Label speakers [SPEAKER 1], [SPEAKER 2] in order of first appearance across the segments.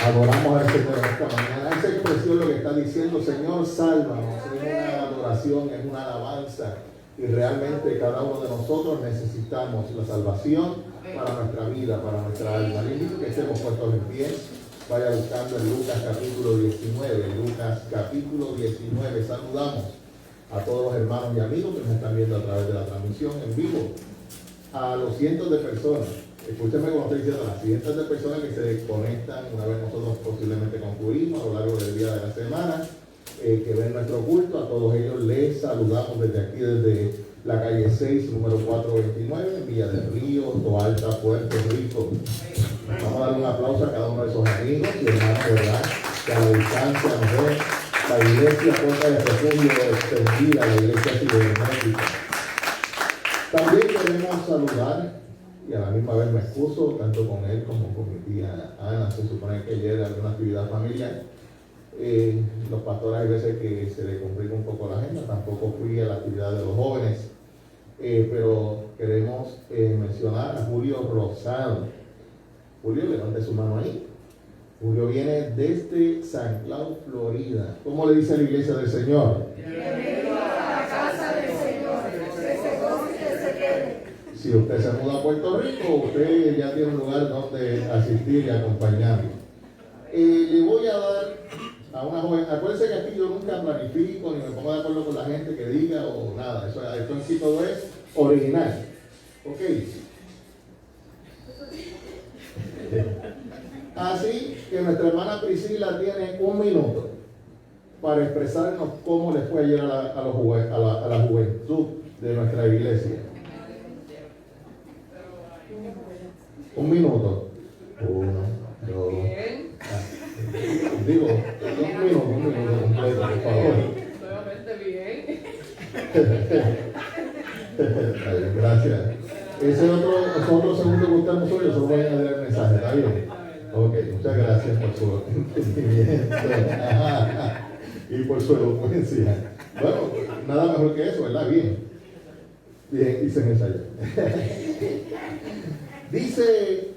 [SPEAKER 1] Adoramos al Señor esta mañana. Esa expresión lo que está diciendo, Señor, sálvanos, es una adoración, es una alabanza. Y realmente cada uno de nosotros necesitamos la salvación para nuestra vida, para nuestra alma. Le invito a que estemos puestos en pie. Vaya buscando en Lucas capítulo 19. Lucas capítulo 19. Saludamos a todos los hermanos y amigos que nos están viendo a través de la transmisión en vivo. A los cientos de personas. Escúcheme como estoy diciendo, las cientos de personas que se conectan una vez nosotros posiblemente concluimos a lo largo del día de la semana, que ven nuestro culto. A todos ellos les saludamos desde aquí, desde la calle 6, número 429, en Villa del Río, Toalta, Puerto Rico. Vamos a darle un aplauso a cada uno de esos amigos y hermanos, ¿verdad? Que a la distancia nos ven. La iglesia Puerta de Refugio extendida, la iglesia cibernética. También queremos saludar, y a la misma vez me excuso, tanto con él como con mi tía Ana. Se supone que ayer era alguna actividad familiar. Los pastores hay veces que se le complica un poco la agenda, tampoco fui a la actividad de los jóvenes, pero queremos mencionar a Julio Rosado. Julio, levante su mano ahí. Julio viene desde San Cloud, Florida. ¿Cómo le dice la iglesia del Señor?
[SPEAKER 2] Bienvenido a la casa del Señor, que se goce y que se quede.
[SPEAKER 1] Si usted se muda a Puerto Rico, usted ya tiene un lugar donde asistir y acompañarlo. Le voy a dar a una joven. Acuérdense que aquí yo nunca planifico ni me pongo de acuerdo con la gente que diga o nada. Esto en sí todo es original. ¿Ok? Así que nuestra hermana Priscila tiene 1 minuto para expresarnos cómo les fue ayer a la juventud de nuestra iglesia. 1 minuto. 1, 2. Digo, 1 minuto completo, por favor.
[SPEAKER 3] Nuevamente bien.
[SPEAKER 1] Gracias. Ese otro segundo que usted nos oye, solo voy a añadir el mensaje, ¿está bien? Ok, muchas gracias por su entendimiento y por su elocuencia. Bueno, nada mejor que eso, ¿verdad? Bien, hice el ensayo. Dice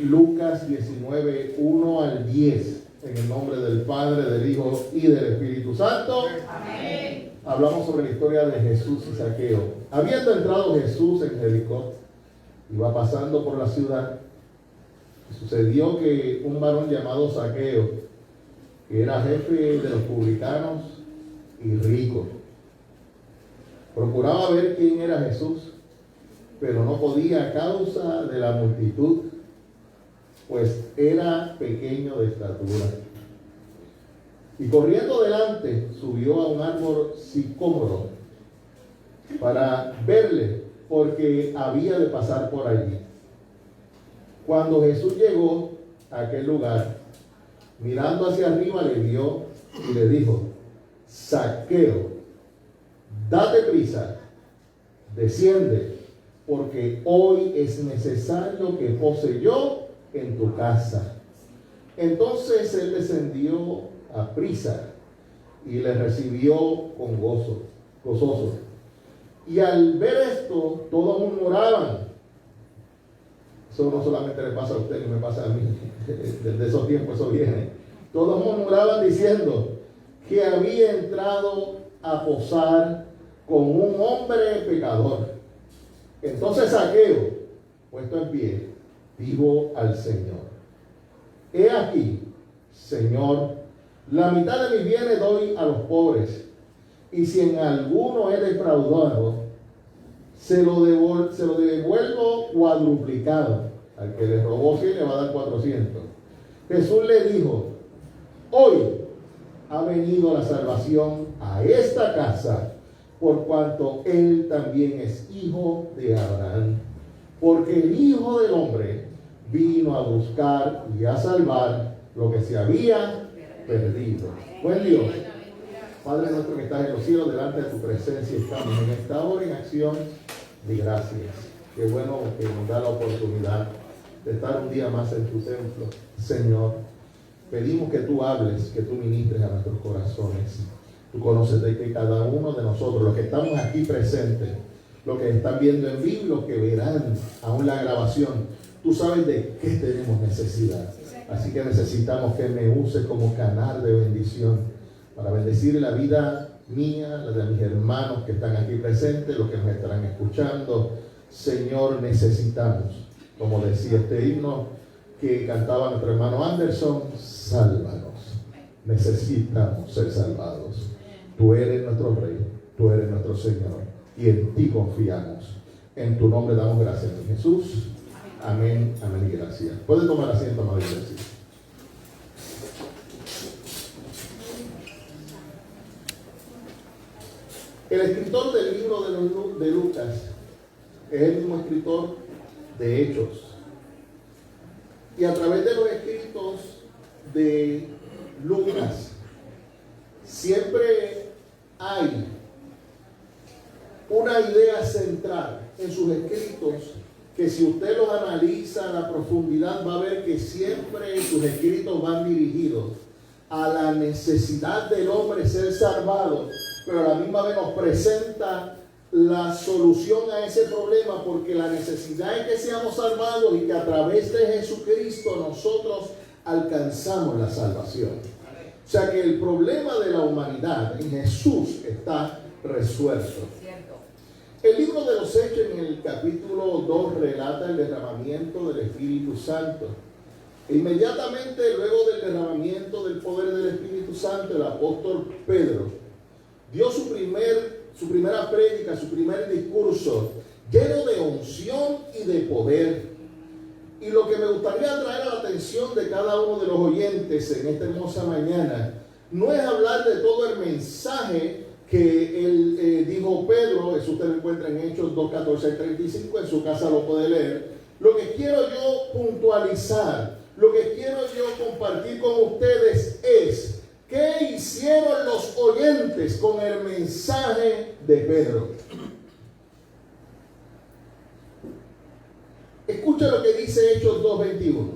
[SPEAKER 1] Lucas 19, 1 al 10, en el nombre del Padre, del Hijo y del Espíritu Santo.
[SPEAKER 2] Amén.
[SPEAKER 1] Hablamos sobre la historia de Jesús y Zaqueo. Habiendo entrado Jesús en Jericó, iba pasando por la ciudad. Sucedió que un varón llamado Zaqueo, que era jefe de los publicanos y rico, procuraba ver quién era Jesús, pero no podía a causa de la multitud, pues era pequeño de estatura. Y corriendo delante, subió a un árbol sicómoro para verle, porque había de pasar por allí. Cuando Jesús llegó a aquel lugar, mirando hacia arriba, le vio y le dijo: Zaqueo, date prisa, desciende, porque hoy es necesario que pose yo en tu casa. Entonces él descendió a prisa y le recibió con gozoso. Y al ver esto, todos murmuraban. Eso no solamente le pasa a usted, ni me pasa a mí. Desde esos tiempos eso viene. Todos murmuraban diciendo que había entrado a posar con un hombre pecador. Entonces Zaqueo, puesto en pie, dijo al Señor: He aquí, Señor, la mitad de mis bienes doy a los pobres, y si en alguno he defraudado, se lo devuelvo cuadruplicado. Al que le robó 100 le va a dar 400. Jesús le dijo: Hoy ha venido la salvación a esta casa, por cuanto él también es hijo de Abraham. Porque el Hijo del Hombre vino a buscar y a salvar lo que se había perdido. Buen Dios, Padre nuestro que estás en los cielos, delante de tu presencia estamos en esta hora en acción de gracias. Qué bueno que nos da la oportunidad de estar un día más en tu templo. Señor, pedimos que tú hables, que tú ministres a nuestros corazones. Tú conoces de que cada uno de nosotros, los que estamos aquí presentes, los que están viendo en vivo y los que verán aún la grabación, tú sabes de qué tenemos necesidad. Así que necesitamos que me uses como canal de bendición para bendecir la vida mía, la de mis hermanos que están aquí presentes, los que nos estarán escuchando. Señor, necesitamos, como decía este himno que cantaba nuestro hermano Anderson, sálvanos. Necesitamos ser salvados. Tú eres nuestro Rey, tú eres nuestro Señor, y en ti confiamos. En tu nombre damos gracias, mi Jesús. Amén, amén y gracias. Pueden tomar asiento, amado iglesia. El escritor del libro de Lucas es el mismo escritor de Hechos. Y a través de los escritos de Lucas, siempre hay una idea central en sus escritos que si usted los analiza a la profundidad va a ver que siempre sus escritos van dirigidos a la necesidad del hombre ser salvado, pero a la misma vez nos presenta la solución a ese problema, porque la necesidad es que seamos salvados y que a través de Jesucristo nosotros alcanzamos la salvación. O sea que el problema de la humanidad en Jesús está resuelto. El libro de los Hechos en el capítulo 2 relata el derramamiento del Espíritu Santo. E inmediatamente luego del derramamiento del poder del Espíritu Santo, el apóstol Pedro dio su primera prédica, su primer discurso, lleno de unción y de poder. Y lo que me gustaría traer a la atención de cada uno de los oyentes en esta hermosa mañana, no es hablar de todo el mensaje que él dijo Pedro. Eso usted lo encuentra en Hechos 2, 14 y 35, en su casa lo puede leer. Lo que quiero yo puntualizar, lo que quiero yo compartir con ustedes es ¿qué hicieron los oyentes con el mensaje de Pedro? Escucha lo que dice Hechos 2:21.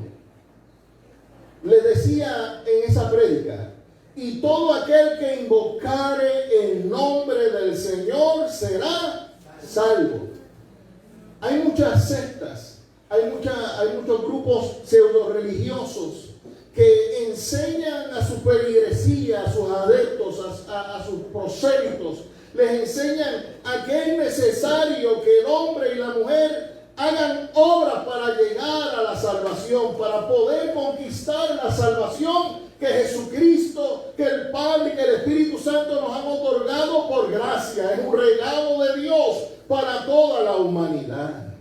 [SPEAKER 1] Les decía en esa prédica: y todo aquel que invocare el nombre del Señor será salvo. Hay muchas sectas, hay muchos grupos pseudo religiosos que enseñan a su feligresía, a sus adeptos, a sus prosélitos, les enseñan a que es necesario que el hombre y la mujer hagan obras para llegar a la salvación, para poder conquistar la salvación que Jesucristo, que el Padre y que el Espíritu Santo nos han otorgado por gracia. Es un regalo de Dios para toda la humanidad.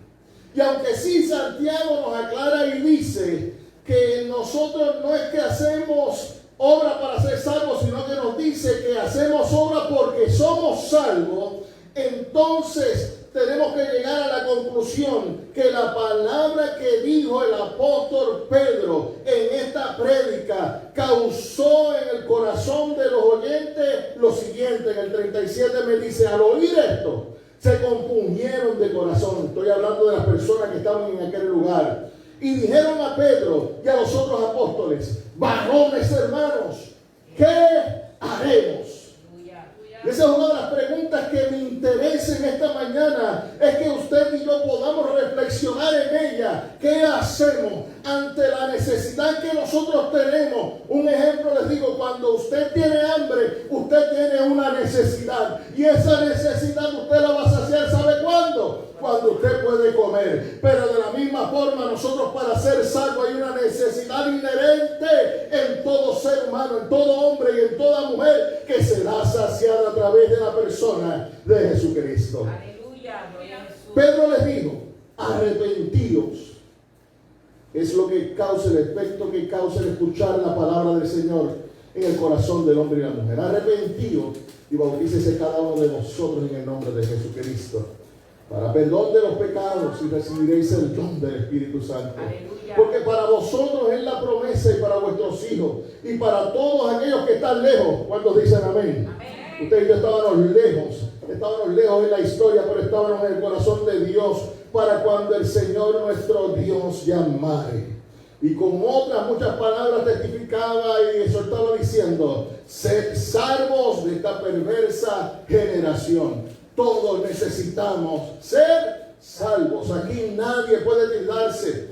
[SPEAKER 1] Y aunque sí Santiago nos aclara y dice que nosotros no es que hacemos obra para ser salvos, sino que nos dice que hacemos obra porque somos salvos, entonces tenemos que llegar a la conclusión que la palabra que dijo el apóstol Pedro en esta prédica causó en el corazón de los oyentes lo siguiente. En el 37 me dice: al oír esto, se compungieron de corazón. Estoy hablando de las personas que estaban en aquel lugar. Y dijeron a Pedro y a los otros apóstoles: varones hermanos, ¿qué haremos? Y esa es una de las preguntas que me interesa en esta mañana, es que usted y yo podamos reflexionar en ella. ¿Qué hacemos ante la necesidad que nosotros tenemos? Un ejemplo les digo: cuando usted tiene hambre, usted tiene una necesidad, y esa necesidad usted la va a saciar, ¿sabe cuándo? Cuando usted puede comer. Pero de la misma forma, nosotros para ser salvos hay una necesidad inherente en todo ser humano, en todo hombre y en toda mujer, que será saciada a través de la persona de Jesucristo.
[SPEAKER 2] Aleluya, gloria a Jesús.
[SPEAKER 1] Pedro les dijo: arrepentíos. Es lo que causa el efecto que causa el escuchar la palabra del Señor en el corazón del hombre y la mujer. Arrepentíos y bautícese cada uno de vosotros en el nombre de Jesucristo para perdón de los pecados, y recibiréis el don del Espíritu Santo.
[SPEAKER 2] Aleluya.
[SPEAKER 1] Porque para vosotros es la promesa, y para vuestros hijos, y para todos aquellos que están lejos. ¿Cuántos dicen amén?
[SPEAKER 2] Amén.
[SPEAKER 1] Ustedes y yo estábamos lejos en la historia, pero estábamos en el corazón de Dios para cuando el Señor nuestro Dios llamare. Y con otras muchas palabras testificaba y exhortaba diciendo: sed salvos de esta perversa generación. Todos necesitamos ser salvos. Aquí nadie puede tildarse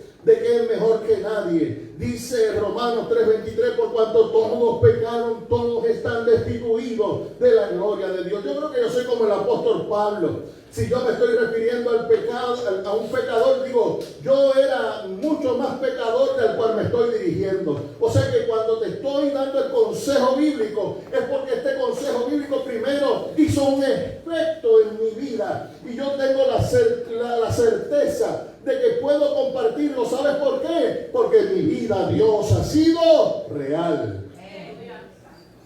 [SPEAKER 1] que es mejor que nadie. Dice Romanos 3:23, por cuanto todos pecaron, todos están destituidos de la gloria de Dios. Yo creo que yo soy como el apóstol Pablo. Si yo me estoy refiriendo al pecado, a un pecador, digo, yo era mucho más pecador del cual me estoy dirigiendo. O sea que cuando te estoy dando el consejo bíblico, es porque este consejo bíblico primero hizo un efecto en mi vida. Y yo tengo la certeza de que puedo compartirlo. ¿Sabes por qué? Porque en mi vida Dios ha sido real.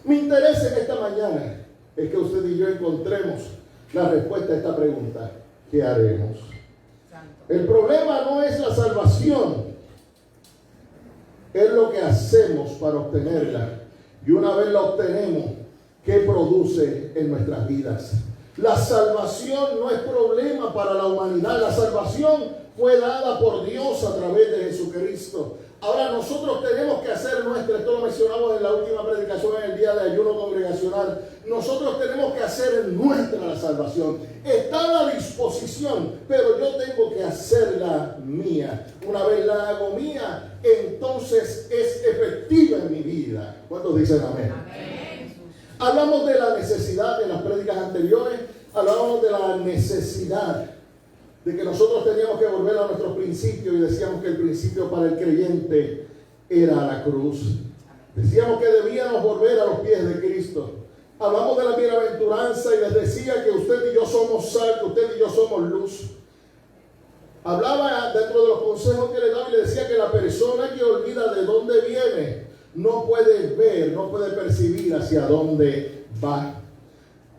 [SPEAKER 1] Mi interés en esta mañana es que usted y yo encontremos la respuesta a esta pregunta: ¿qué haremos? El problema no es la salvación, es lo que hacemos para obtenerla. Y una vez la obtenemos, ¿qué produce en nuestras vidas? La salvación no es problema para la humanidad. La salvación fue dada por Dios a través de Jesucristo. Ahora nosotros tenemos que hacer nuestra, esto lo mencionamos en la última predicación en el día de ayuno congregacional, nosotros tenemos que hacer nuestra la salvación. Está a la disposición, pero yo tengo que hacerla mía. Una vez la hago mía, entonces es efectiva en mi vida. ¿Cuántos dicen amén? Amén. Hablamos de la necesidad en las prédicas anteriores, hablábamos de la necesidad de que nosotros teníamos que volver a nuestro principio, y decíamos que el principio para el creyente era la cruz. Decíamos que debíamos volver a los pies de Cristo. Hablamos de la bienaventuranza y les decía que usted y yo somos sal, que usted y yo somos luz. Hablaba dentro de los consejos que le daba y le decía que la persona que olvida de dónde viene no puede ver, no puede percibir hacia dónde va.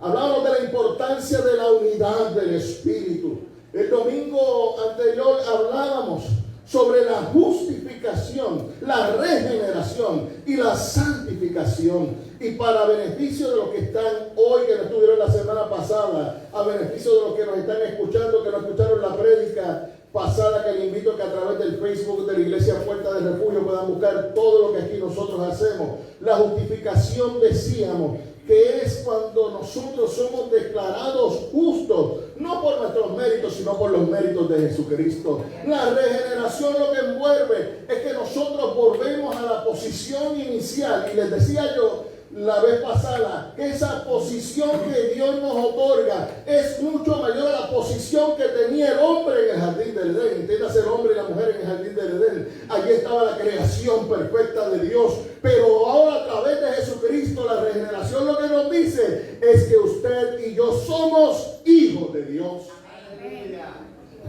[SPEAKER 1] Hablábamos de la importancia de la unidad del Espíritu. El domingo anterior hablábamos sobre la justificación, la regeneración y la santificación. Y para beneficio de los que están hoy, que no estuvieron la semana pasada, a beneficio de los que nos están escuchando, que no escucharon la prédica pasada, que le invito a que a través del Facebook de la Iglesia Puerta del Refugio puedan buscar todo lo que aquí nosotros hacemos. La justificación, decíamos, que es cuando nosotros somos declarados justos, no por nuestros méritos, sino por los méritos de Jesucristo. La regeneración lo que envuelve es que nosotros volvemos a la posición inicial. Y les decía yo la vez pasada que esa posición que Dios nos otorga es mucho mayor a la posición que tenía el hombre en el jardín del Edén. Entiéndase, el hombre y la mujer en el jardín del Edén. Allí estaba la creación perfecta de Dios. Pero ahora, a través de Jesucristo, la regeneración lo que nos dice es que usted y yo somos hijos de Dios.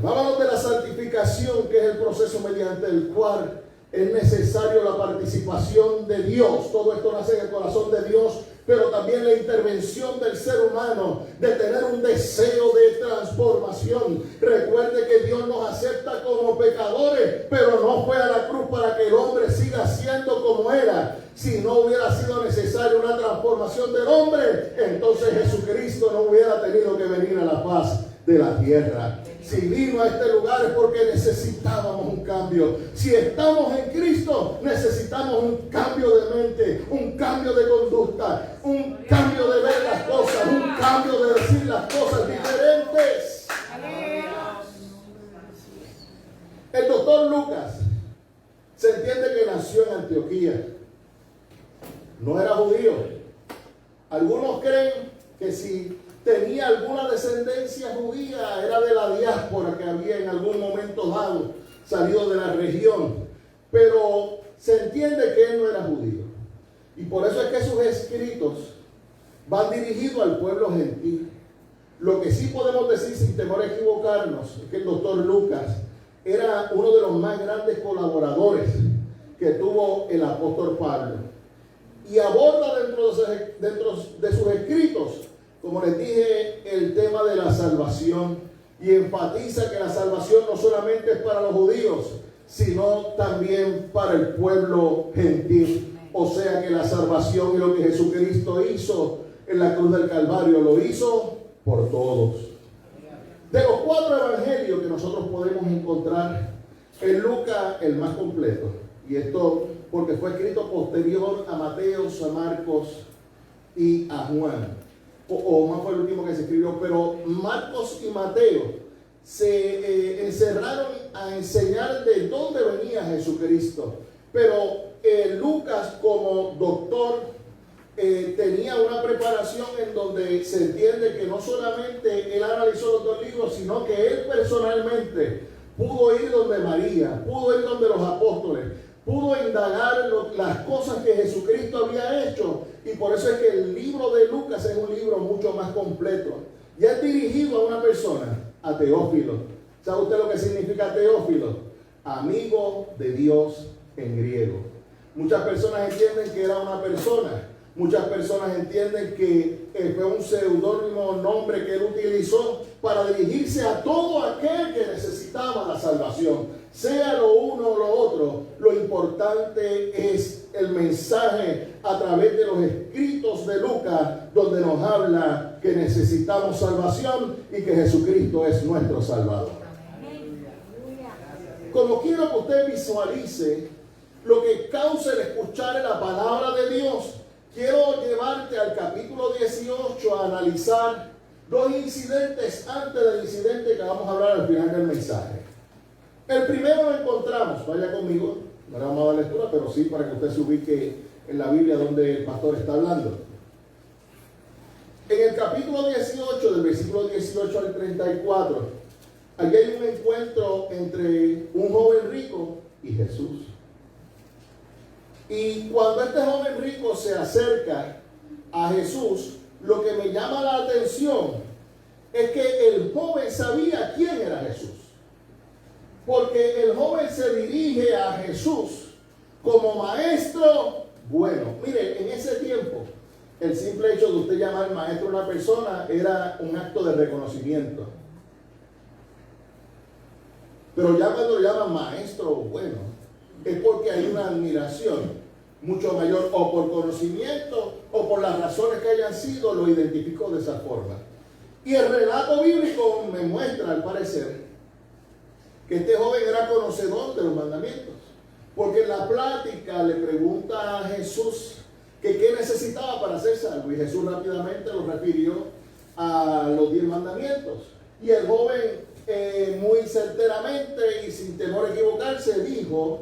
[SPEAKER 1] Vámonos de la santificación, que es el proceso mediante el cual es necesario la participación de Dios. Todo esto nace en el corazón de Dios, pero también la intervención del ser humano de tener un deseo de transformación. Recuerde que Dios nos acepta como pecadores, pero no fue a la cruz para que el hombre siga siendo como era. Si no hubiera sido necesaria una transformación del hombre, entonces Jesucristo no hubiera tenido que venir a la faz de la tierra. Si vino a este lugar es porque necesitábamos un cambio. Si estamos en Cristo, necesitamos un cambio de mente, un cambio de conducta, un cambio de ver las cosas, un cambio de decir las cosas diferentes. El doctor Lucas se entiende que nació en Antioquía. No era judío. Algunos creen que si tenía alguna descendencia judía, era de la diáspora que había en algún momento dado salido de la región, pero se entiende que él no era judío, y por eso es que sus escritos van dirigidos al pueblo gentil. Lo que sí podemos decir sin temor a equivocarnos es que el doctor Lucas era uno de los más grandes colaboradores que tuvo el apóstol Pablo, y aborda dentro de sus escritos, como les dije, el tema de la salvación, y enfatiza que la salvación no solamente es para los judíos, sino también para el pueblo gentil. O sea que la salvación y lo que Jesucristo hizo en la cruz del Calvario lo hizo por todos. De los 4 evangelios que nosotros podemos encontrar, en Lucas el más completo, y esto porque fue escrito posterior a Mateo, a Marcos y a Juan. O más fue el último que se escribió, pero Marcos y Mateo se encerraron a enseñar de dónde venía tenía Jesucristo. Pero Lucas, como doctor, tenía una preparación en donde se entiende que no solamente él analizó los dos libros, sino que él personalmente pudo ir donde María, pudo ir donde los apóstoles, pudo indagar las cosas que Jesucristo había hecho, y por eso es que el libro de Lucas es un libro mucho más completo. Y es dirigido a una persona, a Teófilo. ¿Sabe usted lo que significa Teófilo? Amigo de Dios en griego. Muchas personas entienden que era una persona. Muchas personas entienden que fue un seudónimo nombre que él utilizó para dirigirse a todo aquel que necesitaba la salvación. Sea lo uno o lo otro, lo importante es el mensaje a través de los escritos de Lucas, donde nos habla que necesitamos salvación y que Jesucristo es nuestro Salvador. Como quiero que usted visualice lo que causa el escuchar la palabra de Dios, quiero llevarte al capítulo 18 a analizar dos incidentes antes del incidente que vamos a hablar al final del mensaje. El primero lo encontramos, vaya conmigo, no le vamos a dar lectura, pero sí para que usted se ubique en la Biblia donde el pastor está hablando. En el capítulo 18, del versículo 18 al 34, aquí hay un encuentro entre un joven rico y Jesús. Y cuando este joven rico se acerca a Jesús, lo que me llama la atención es que el joven sabía quién era Jesús. Porque el joven se dirige a Jesús como maestro bueno. Mire, en ese tiempo, el simple hecho de usted llamar maestro a una persona era un acto de reconocimiento. Pero ya cuando lo llaman maestro bueno, es porque hay una admiración mucho mayor, o por conocimiento o por las razones que hayan sido, lo identificó de esa forma. Y el relato bíblico me muestra, al parecer, que este joven era conocedor de los mandamientos, porque en la plática le pregunta a Jesús que qué necesitaba para ser salvo, y Jesús rápidamente lo refirió a los 10 mandamientos. Y el joven, muy certeramente y sin temor a equivocarse, dijo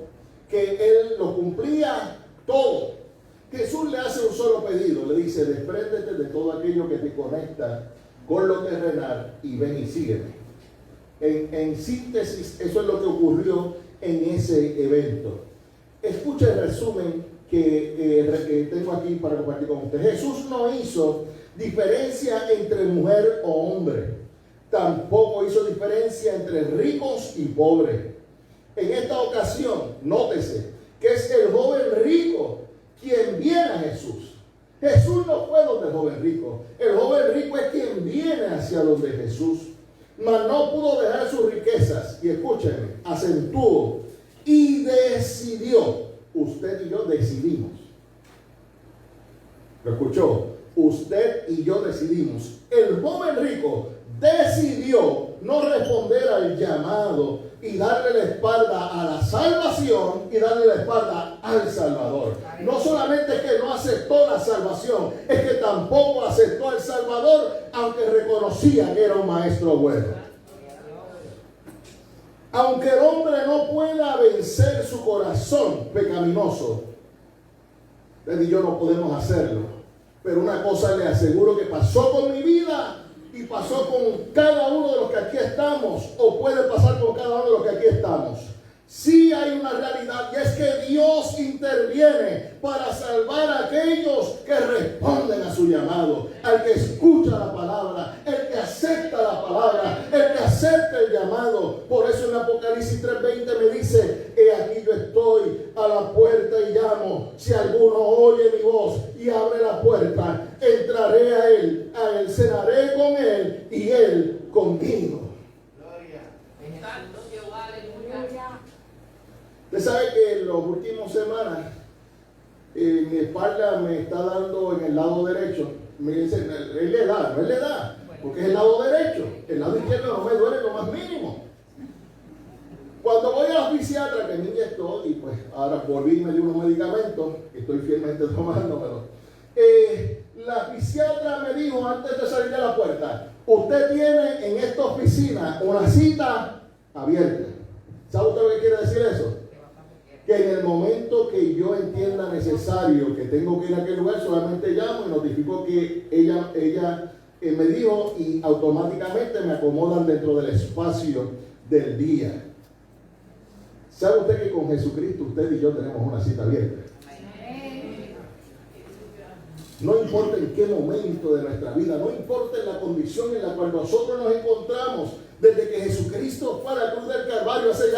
[SPEAKER 1] que él lo cumplía todo. Jesús le hace un solo pedido, le dice: despréndete de todo aquello que te conecta con lo terrenal y ven y sígueme. En síntesis, eso es lo que ocurrió en ese evento. Escucha el resumen que tengo aquí para compartir con usted. Jesús no hizo diferencia entre mujer o hombre. Tampoco hizo diferencia entre ricos y pobres. En esta ocasión, nótese que es el joven rico quien viene a Jesús. Jesús no fue donde el joven rico. El joven rico es quien viene hacia donde Jesús. Mas no pudo dejar sus riquezas. Y escúchenme, acentuó y decidió. Usted y yo decidimos. ¿Lo escuchó? Usted y yo decidimos. El joven rico decidió no responder al llamado y darle la espalda a la salvación y darle la espalda al Salvador. No solamente es que no aceptó la salvación, es que tampoco aceptó al Salvador, aunque reconocía que era un maestro bueno. Aunque el hombre no pueda vencer su corazón pecaminoso, usted y yo no podemos hacerlo. Pero una cosa le aseguro que pasó con mi vida y pasó con cada uno de los que aquí estamos, o puede pasar con cada uno de los que aquí estamos. Sí hay una realidad, y es que Dios interviene para salvar a aquellos que responden a su llamado, al que escucha la palabra, el que acepta la palabra, el que acepta el llamado. Por eso en Apocalipsis 3:20 me dice: he aquí yo estoy a la puerta y llamo. Si alguno oye mi voz y abre la puerta, entraré a él, cenaré con él y él conmigo. Usted sabe que en las últimas semanas mi espalda me está dando en el lado derecho. Me dicen, él le da, porque es el lado derecho. El lado izquierdo no me duele lo más mínimo. Cuando voy a la fisiatra que me inyectó, y pues ahora volví y me dio unos medicamentos, que estoy fielmente tomándomelo, la fisiatra me dijo antes de salir de la puerta: usted tiene en esta oficina una cita abierta. ¿Sabe usted lo que quiere decir eso? que yo entienda necesario que tengo que ir a aquel lugar, solamente llamo y notifico que ella me dijo y automáticamente me acomodan dentro del espacio del día. ¿Sabe usted que con Jesucristo usted y yo tenemos una cita abierta? No importa en qué momento de nuestra vida, no importa en la condición en la cual nosotros nos encontramos, desde que Jesucristo fue a la cruz del Calvario hace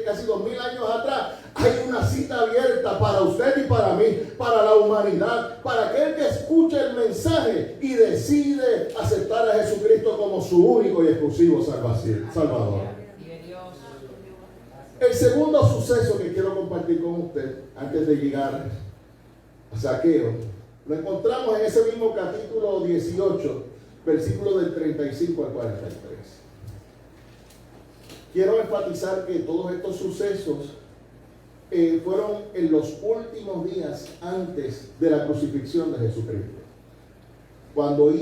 [SPEAKER 1] casi 2000 años atrás, hay una cita abierta para usted y para mí, para la humanidad, para aquel que escuche el mensaje y decide aceptar a Jesucristo como su único y exclusivo Salvador. El segundo suceso que quiero compartir con usted, antes de llegar a Zaqueo, lo encontramos en ese mismo capítulo 18, versículo del 35 al 43. Quiero enfatizar que todos estos sucesos fueron en los últimos días antes de la crucifixión de Jesucristo. Cuando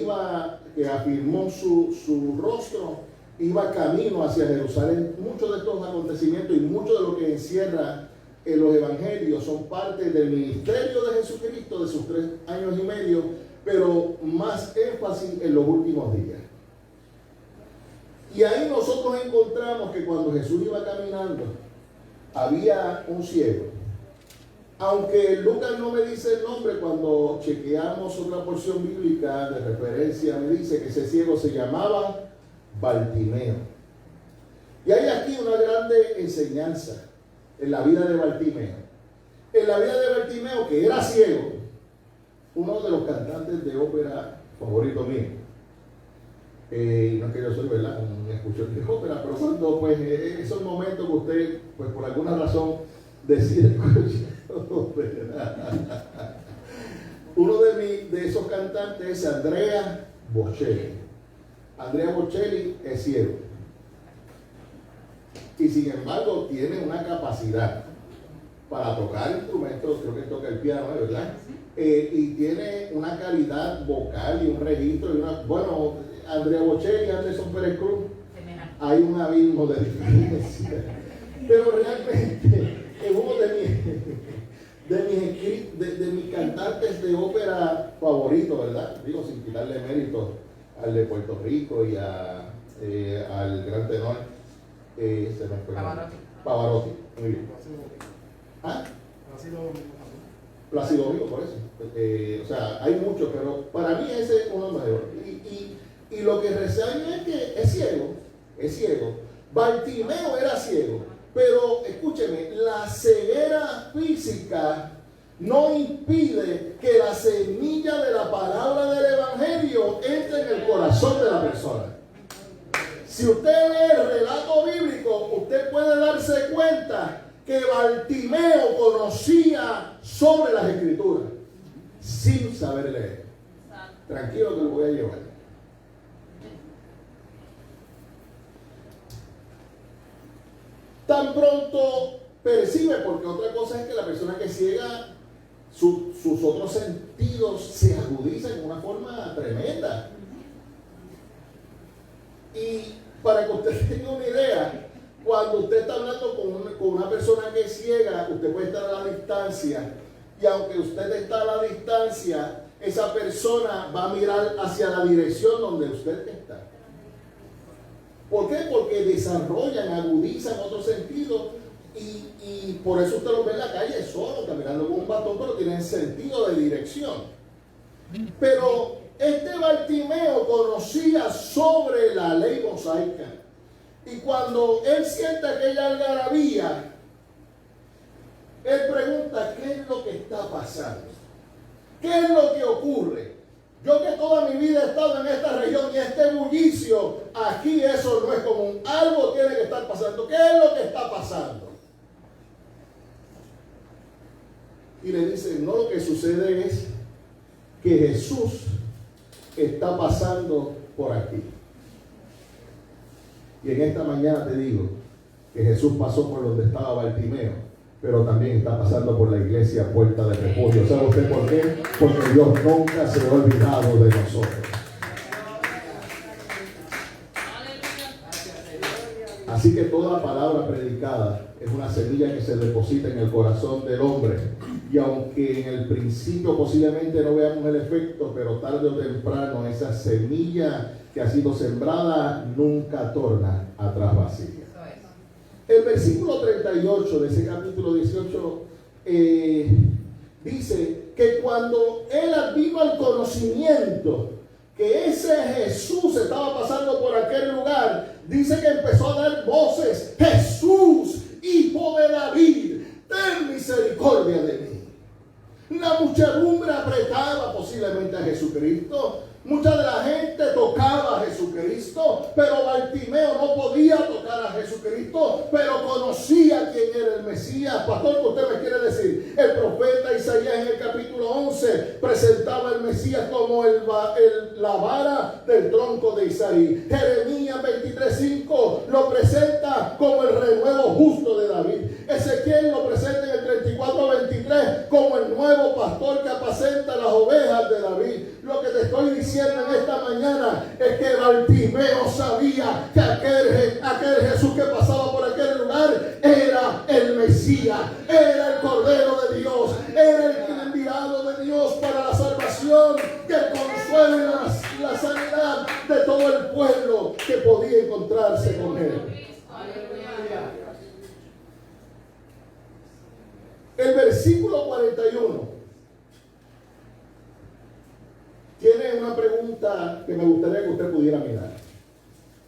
[SPEAKER 1] que afirmó su rostro, iba camino hacia Jerusalén. Muchos de estos acontecimientos y mucho de lo que encierra en los evangelios son parte del ministerio de Jesucristo de sus 3 años y medio, pero más énfasis en los últimos días. Y ahí nosotros encontramos que cuando Jesús iba caminando, había un ciego. Aunque Lucas no me dice el nombre, cuando chequeamos otra porción bíblica de referencia, me dice que ese ciego se llamaba Bartimeo. Y hay aquí una grande enseñanza en la vida de Bartimeo. En la vida de Bartimeo, que era ciego, uno de los cantantes de ópera favoritos mío. No es que yo soy, ¿verdad?, un escuchador de ópera, pero cuando, pues, esos momentos que usted, pues, por alguna razón, decide escuchar ópera. Uno de esos cantantes es Andrea Bocelli. Andrea Bocelli es ciego. Y sin embargo tiene una capacidad para tocar instrumentos, creo que toca el piano, ¿verdad? Y tiene una calidad vocal y un registro. Bueno, Andrea Bocelli y Anderson Pérez Cruz, hay un abismo de diferencia. Pero realmente es uno de mis cantantes de ópera favoritos, ¿verdad? Digo, sin quitarle mérito al de Puerto Rico y al gran tenor Pavarotti. Muy bien. ¿Ah? Plácido Domingo, por eso. O sea, hay muchos, pero para mí ese es uno de los mejores. Y lo que reseña es que es ciego. Bartimeo era ciego, pero escúcheme, la ceguera física no impide que la semilla de la palabra del evangelio entre en el corazón de la persona. Si usted lee el relato bíblico, usted puede darse cuenta que Bartimeo conocía sobre las escrituras sin saber leer. Tranquilo que lo voy a llevar. Tan pronto percibe, porque otra cosa es que la persona que es ciega, sus otros sentidos se agudizan de una forma tremenda. Y para que usted tenga una idea, cuando usted está hablando con una persona que es ciega, usted puede estar a la distancia, y aunque usted está a la distancia, esa persona va a mirar hacia la dirección donde usted está. ¿Por qué? Porque desarrollan, agudizan otros sentidos, y por eso usted los ve en la calle solo, caminando con un bastón, pero tienen sentido de dirección. Pero este Bartimeo conocía sobre la ley mosaica, y cuando él siente aquella algarabía, él pregunta: ¿qué es lo que está pasando? ¿Qué es lo que ocurre? Yo que toda mi vida he estado en esta región y este bullicio, aquí eso no es común. Algo tiene que estar pasando. ¿Qué es lo que está pasando? Y le dice: no, lo que sucede es que Jesús está pasando por aquí. Y en esta mañana te digo que Jesús pasó por donde estaba Bartimeo, pero también está pasando por la iglesia Puerta de Refugio. ¿Sabe usted por qué? Porque Dios nunca se ha olvidado de nosotros. Así que toda palabra predicada es una semilla que se deposita en el corazón del hombre. Y aunque en el principio posiblemente no veamos el efecto, pero tarde o temprano esa semilla que ha sido sembrada nunca torna atrás vacía. El versículo 38 de ese capítulo 18 dice que cuando él vino al conocimiento que ese Jesús estaba pasando por aquel lugar, dice que empezó a dar voces: Jesús, hijo de David, ten misericordia de mí. La muchedumbre apretaba posiblemente a Jesucristo. Mucha de la gente tocaba a Jesucristo, pero Bartimeo no podía tocar a Jesucristo, pero conocía quién era el Mesías. Pastor, ¿qué usted me quiere decir? El profeta Isaías en el capítulo 11 presentaba al Mesías como la vara del tronco de Isaí. Jeremías 23:5 lo presenta como el renuevo justo de David. Ezequiel lo presenta en el 34:23 como el nuevo pastor que apacenta las ovejas de David. Lo que te estoy diciendo en esta mañana es que Bartimeo sabía que aquel Jesús que pasaba por aquel lugar era el Mesías, era el Cordero de Dios, era el enviado de Dios para la salvación, que el consuelo y la sanidad de todo el pueblo que podía encontrarse con él. El versículo 41 tiene una pregunta que me gustaría que usted pudiera mirar.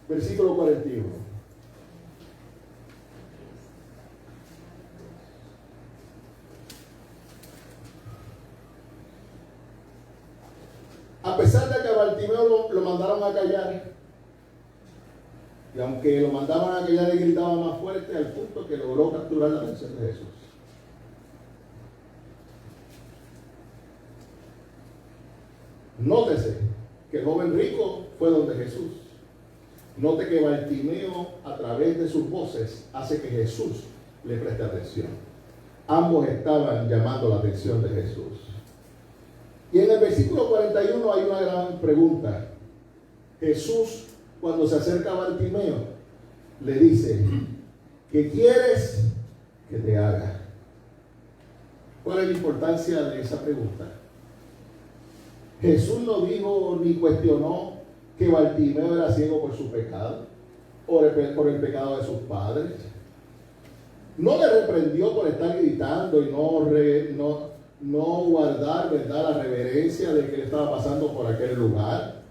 [SPEAKER 1] Versículo 41. A pesar de que a Bartimeo lo mandaron a callar, y aunque lo mandaban a callar, él gritaba más fuerte al punto que logró capturar la atención de Jesús. Nótese que el joven rico fue donde Jesús. Note que Bartimeo, a través de sus voces, hace que Jesús le preste atención. Ambos estaban llamando la atención de Jesús. Y en el versículo 41 hay una gran pregunta. Jesús, cuando se acerca a Bartimeo, le dice: ¿qué quieres que te haga? ¿Cuál es la importancia de esa pregunta? Jesús no dijo ni cuestionó que Bartimeo era ciego por su pecado o por el pecado de sus padres. No le reprendió por estar gritando y no guardar, ¿verdad?, la reverencia de que él estaba pasando por aquel lugar.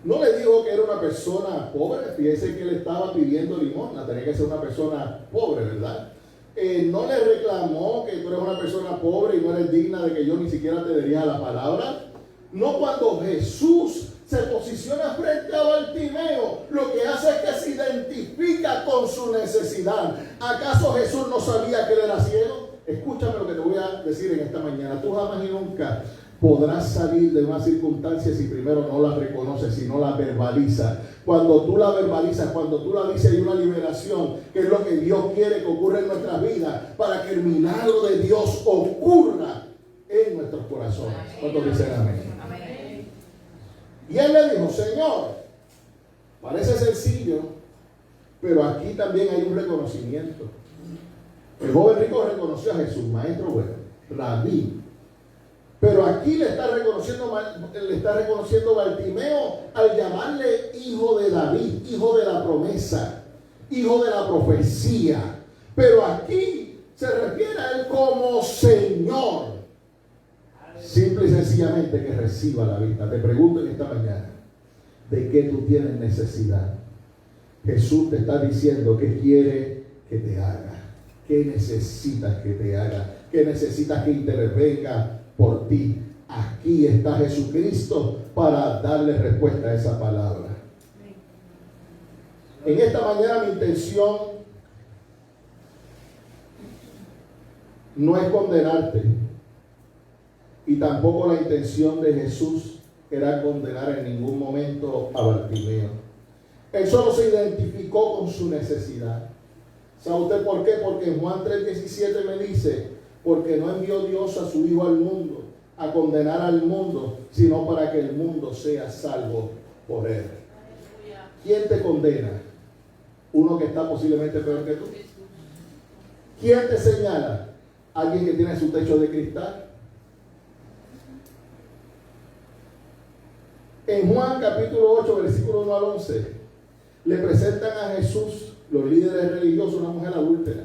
[SPEAKER 1] No le dijo que era una persona pobre. Fíjese que él estaba pidiendo limosna, tenía que ser una persona pobre, ¿verdad? No le reclamó que tú eres una persona pobre y no eres digna de que yo ni siquiera te diría la palabra. No, cuando Jesús se posiciona frente a Bartimeo, lo que hace es que se identifica con su necesidad. ¿Acaso Jesús no sabía que él era ciego? Escúchame lo que te voy a decir en esta mañana. Tú jamás y nunca podrás salir de una circunstancia si primero no la reconoces, si no la verbalizas. Cuando tú la verbalizas, cuando tú la dices, hay una liberación, que es lo que Dios quiere que ocurra en nuestras vidas, para que el milagro de Dios ocurra en nuestros corazones. ¿Cuántos dicen amén? Amén. Y él le dijo: Señor, parece sencillo, pero aquí también hay un reconocimiento. El joven rico reconoció a Jesús, maestro bueno, rabí. Pero aquí le está reconociendo Bartimeo al llamarle hijo de David, hijo de la promesa, hijo de la profecía. Pero aquí se refiere a él como Señor. Simple y sencillamente que reciba la vista. Te pregunto en esta mañana, ¿de qué tú tienes necesidad? Jesús te está diciendo que quiere que te haga. ¿Qué necesitas que te haga? ¿Qué necesitas que intervenga por ti? Aquí está Jesucristo para darle respuesta a esa palabra. En esta mañana mi intención no es condenarte, y tampoco la intención de Jesús era condenar en ningún momento a Bartimeo. Él solo se identificó con su necesidad. ¿Sabe usted por qué? Porque en Juan 3:17 me dice: porque no envió Dios a su Hijo al mundo a condenar al mundo, sino para que el mundo sea salvo por él. ¿quién te condena? Uno que está posiblemente peor que tú. ¿Quién te señala? Alguien que tiene su techo de cristal. En Juan capítulo 8, versículo 1 al 11, le presentan a Jesús, los líderes religiosos, una mujer adúltera.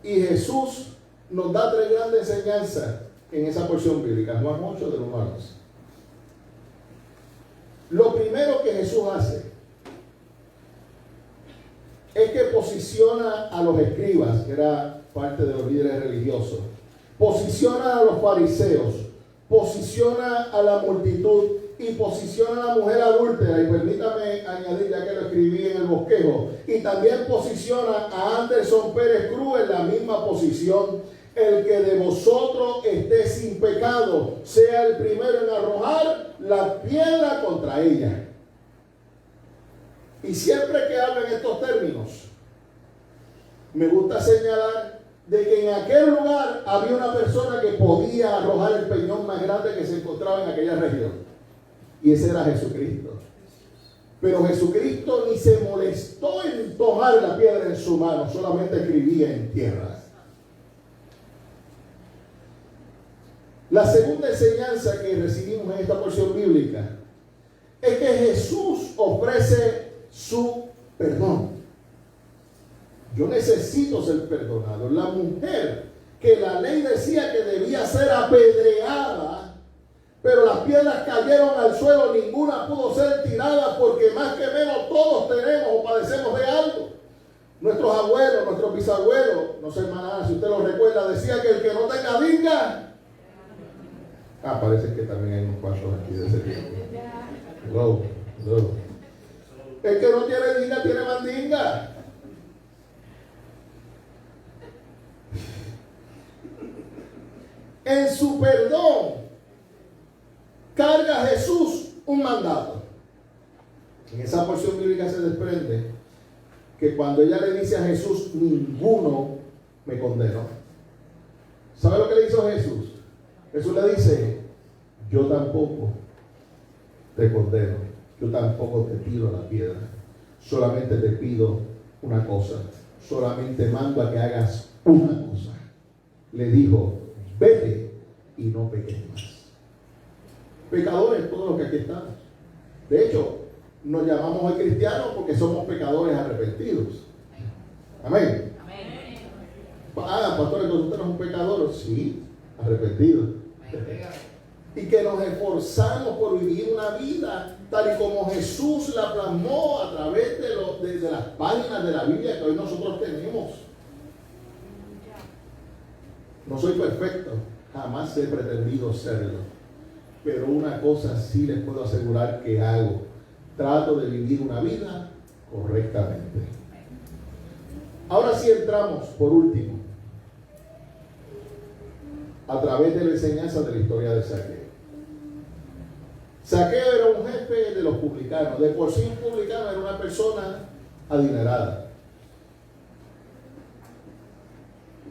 [SPEAKER 1] Y Jesús nos da 3 grandes enseñanzas en esa porción bíblica, Juan 8, del 1 al 11. Lo primero que Jesús hace es que posiciona a los escribas, que era parte de los líderes religiosos, posiciona a los fariseos, posiciona a la multitud y posiciona a la mujer adúltera, y permítame añadir, ya que lo escribí en el bosquejo, y también posiciona a Anderson Pérez Cruz en la misma posición. El que de vosotros esté sin pecado, sea el primero en arrojar la piedra contra ella. Y siempre que hablo en estos términos, me gusta señalar de que en aquel lugar había una persona que podía arrojar el peñón más grande que se encontraba en aquella región. Y ese era Jesucristo. Pero Jesucristo ni se molestó en tomar la piedra en su mano, solamente escribía en tierra. La segunda enseñanza que recibimos en esta porción bíblica es que Jesús ofrece su perdón. Yo necesito ser perdonado. La mujer que la ley decía que debía ser apedreada, pero las piedras cayeron al suelo, ninguna pudo ser tirada, porque más que menos todos tenemos o padecemos de algo. Nuestros abuelos, nuestros bisabuelos, no sé, hermana, si usted lo recuerda, decía que el que no tenga vinga. Parece que también hay unos cuantos aquí de ese tiempo. No. El que no tiene vinga tiene mandinga. En su perdón carga Jesús un mandato. En esa porción bíblica se desprende que cuando ella le dice a Jesús, ninguno me condenó. ¿Sabe lo que le hizo Jesús? Jesús le dice, yo tampoco te condeno, yo tampoco te tiro la piedra, solamente te pido una cosa, solamente mando a que hagas una cosa. Le dijo, vete y no peques más. Pecadores todos los que aquí estamos. De hecho, nos llamamos hoy cristianos porque somos pecadores arrepentidos. Amén. Pastor, entonces usted no es un pecador. Sí, arrepentido. Y que nos esforzamos por vivir una vida tal y como Jesús la plasmó a través de las páginas de la Biblia que hoy nosotros tenemos. No soy perfecto, jamás he pretendido serlo, pero una cosa sí les puedo asegurar que hago: trato de vivir una vida correctamente. Ahora sí entramos, por último, a través de la enseñanza de la historia de Zaqueo. Zaqueo era un jefe de los publicanos. De por sí un publicano era una persona adinerada.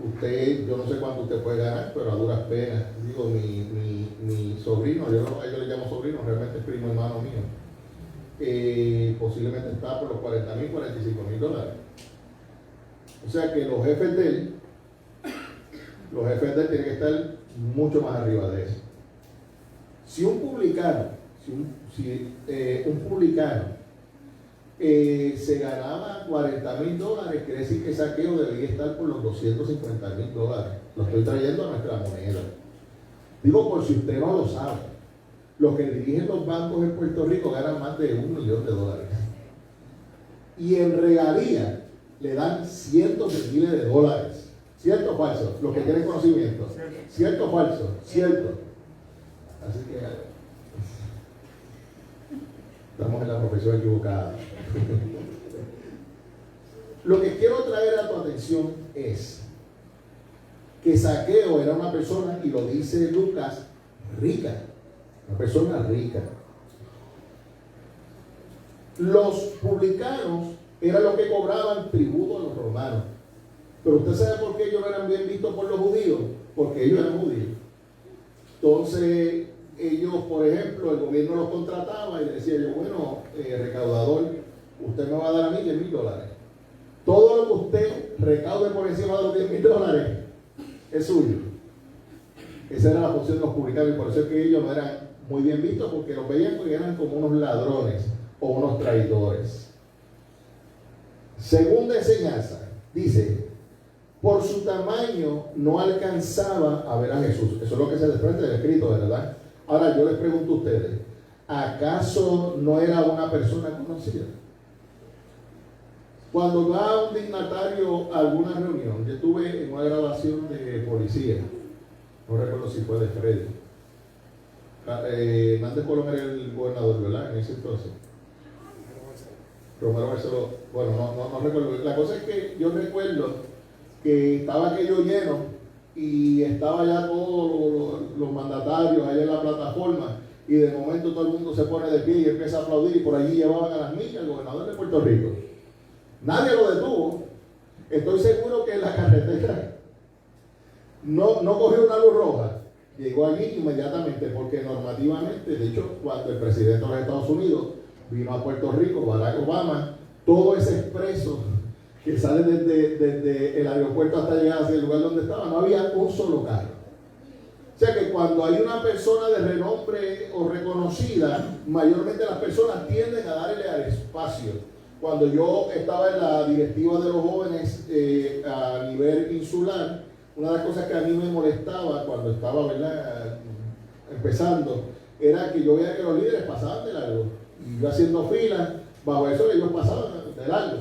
[SPEAKER 1] Usted, yo no sé cuánto usted puede ganar, pero a duras penas. Digo, mi sobrino, yo le llamo sobrino, realmente es primo hermano mío, posiblemente está por los $40,000, $45,000. O sea que los jefes de él tienen que estar mucho más arriba de eso. Si un publicano, se ganaba $40,000, quiere decir que Zaqueo debería estar por los $250,000. Lo estoy trayendo a nuestra moneda. Digo, por si usted no lo sabe, los que dirigen los bancos en Puerto Rico ganan más de $1 millón. Y en regalía le dan cientos de miles de dólares. ¿Cierto o falso? Los que tienen conocimiento. ¿Cierto o falso? Cierto. Así que estamos en la profesión equivocada. Lo que quiero traer a tu atención es que Zaqueo era una persona, y lo dice Lucas, rica. Una persona rica. Los publicanos eran los que cobraban tributo a los romanos. Pero usted sabe por qué ellos no eran bien vistos por los judíos. Porque ellos eran judíos. Entonces, ellos, por ejemplo, el gobierno los contrataba y le decía yo, bueno, recaudador, usted me va a dar a mí $10,000. Todo lo que usted recaude por encima de los $10,000 es suyo. Esa era la función de los publicanos, y por eso es que ellos no eran muy bien vistos, porque los veían que eran como unos ladrones o unos traidores. Segunda enseñanza, dice, por su tamaño no alcanzaba a ver a Jesús. Eso es lo que se desprende del escrito, ¿verdad? Ahora yo les pregunto a ustedes, ¿acaso no era una persona conocida? Cuando va un dignatario a alguna reunión, yo estuve en una grabación de policía, no recuerdo si fue de Freddy. Hernández Colón era el gobernador, ¿verdad? En ese entonces. Romero Barceló, bueno, no recuerdo. La cosa es que yo recuerdo que estaba aquello lleno y estaba ya todos los mandatarios allá en la plataforma, y de momento todo el mundo se pone de pie y empieza a aplaudir, y por allí llevaban a las millas al gobernador de Puerto Rico. Nadie lo detuvo. Estoy seguro que en la carretera no cogió una luz roja. Llegó allí inmediatamente, porque normativamente, de hecho, cuando el presidente de los Estados Unidos vino a Puerto Rico, Barack Obama, todo ese expreso que sale desde el aeropuerto hasta llegar hacia el lugar donde estaba, no había un solo carro. O sea que cuando hay una persona de renombre o reconocida, mayormente las personas tienden a darle al espacio. Cuando yo estaba en la directiva de los jóvenes a nivel insular, una de las cosas que a mí me molestaba cuando estaba, ¿verdad?, empezando, era que yo veía que los líderes pasaban de largo. Y yo haciendo fila, bajo eso ellos pasaban de largo.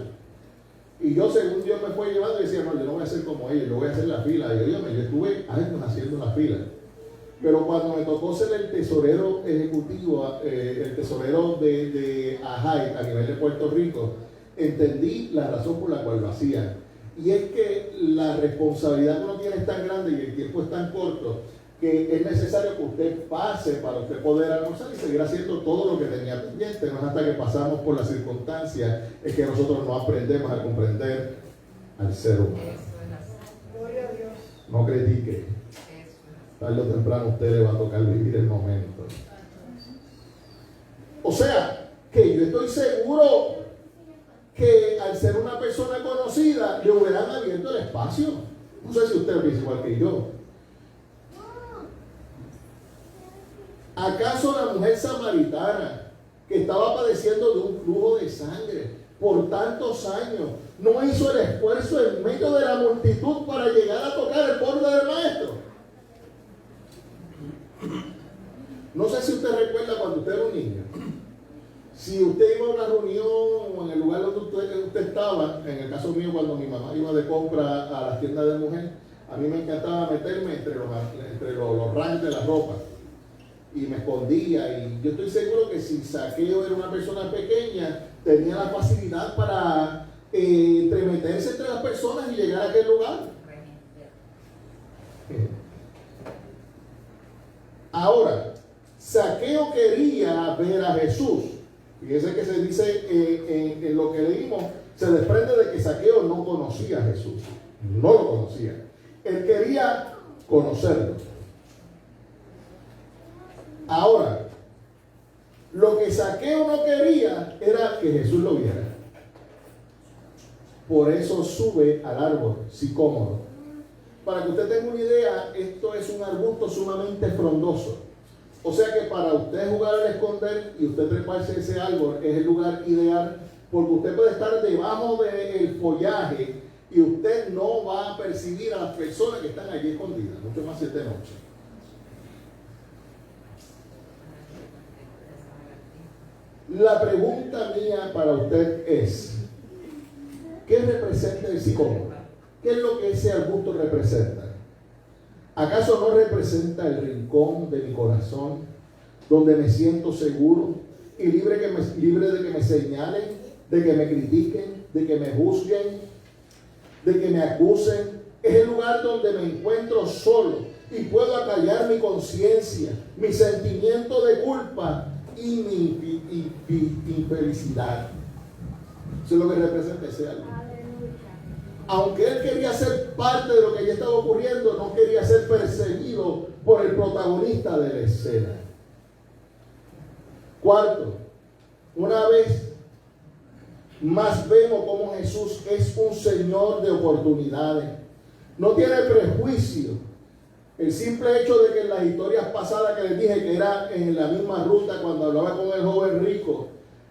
[SPEAKER 1] Y yo, según Dios me fue llevando, decía, no, yo no voy a hacer como ellos, yo voy a hacer la fila. Y oígame, yo estuve años haciendo la fila. Pero cuando me tocó ser el tesorero ejecutivo, el tesorero de AJAI a nivel de Puerto Rico, entendí la razón por la cual lo hacían. Y es que la responsabilidad que uno tiene es tan grande y el tiempo es tan corto, que es necesario que usted pase para usted poder almorzar y seguir haciendo todo lo que tenía pendiente. No es hasta que pasamos por las circunstancias es que nosotros no aprendemos a comprender al ser humano.
[SPEAKER 2] Gloria a Dios.
[SPEAKER 1] No critique. Tarde o temprano a usted le va a tocar vivir el momento. O sea, que yo estoy seguro que al ser una persona conocida le hubieran abierto el espacio. No sé si usted lo piensa igual que yo. ¿Acaso la mujer samaritana, que estaba padeciendo de un flujo de sangre por tantos años, no hizo el esfuerzo en medio de la multitud para llegar a tocar el borde del maestro? No sé si usted recuerda cuando usted era un niño. Si usted iba a una reunión o en el lugar donde usted estaba, en el caso mío, cuando mi mamá iba de compra a las tiendas de mujer, a mí me encantaba meterme entre los racks de la ropa. Y me escondía, y yo estoy seguro que si Zaqueo era una persona pequeña, tenía la facilidad para entremeterse entre las personas y llegar a aquel lugar. Ahora, Zaqueo quería ver a Jesús. Fíjense que se dice en lo que leímos, se desprende de que Zaqueo no conocía a Jesús, no lo conocía. Él quería conocerlo. Ahora, lo que Zaqueo no quería era que Jesús lo viera. Por eso sube al árbol sicómoro. Para que usted tenga una idea, esto es un arbusto sumamente frondoso. O sea que para usted jugar al esconder y usted treparse a ese árbol es el lugar ideal, porque usted puede estar debajo del follaje y usted no va a percibir a las personas que están allí escondidas, mucho más si es de noche. La pregunta mía para usted es, ¿qué representa el sicómoro? ¿Qué es lo que ese arbusto representa? ¿Acaso no representa el rincón de mi corazón, donde me siento seguro y libre de que me señalen, de que me critiquen, de que me juzguen, de que me acusen? Es el lugar donde me encuentro solo y puedo acallar mi conciencia, mi sentimiento de culpa y mi infelicidad. Eso es lo que representa ese algo. Aunque él quería ser parte de lo que ya estaba ocurriendo, no quería ser perseguido por el protagonista de la escena. Cuarto, una vez más vemos cómo Jesús es un Señor de oportunidades. No tiene prejuicio. El simple hecho de que en las historias pasadas que les dije que era en la misma ruta cuando hablaba con el joven rico,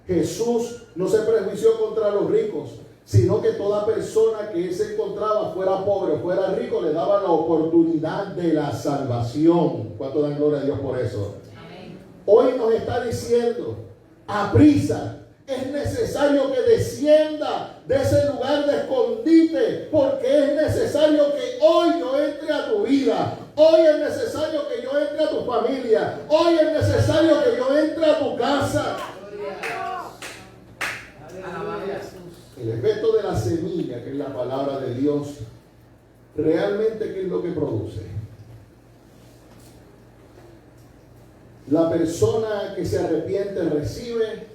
[SPEAKER 1] Jesús no se prejuició contra los ricos, sino que toda persona que él se encontraba, fuera pobre o fuera rico, le daba la oportunidad de la salvación. ¿Cuánto dan gloria a Dios por eso? Amén. Hoy nos está diciendo, aprisa, es necesario que descienda de ese lugar de escondite, porque es necesario que hoy yo entre a tu vida. Hoy es necesario que yo entre a tu familia. Hoy es necesario que yo entre a tu casa. El efecto de la semilla, que es la palabra de Dios, realmente ¿qué es lo que produce? La persona que se arrepiente recibe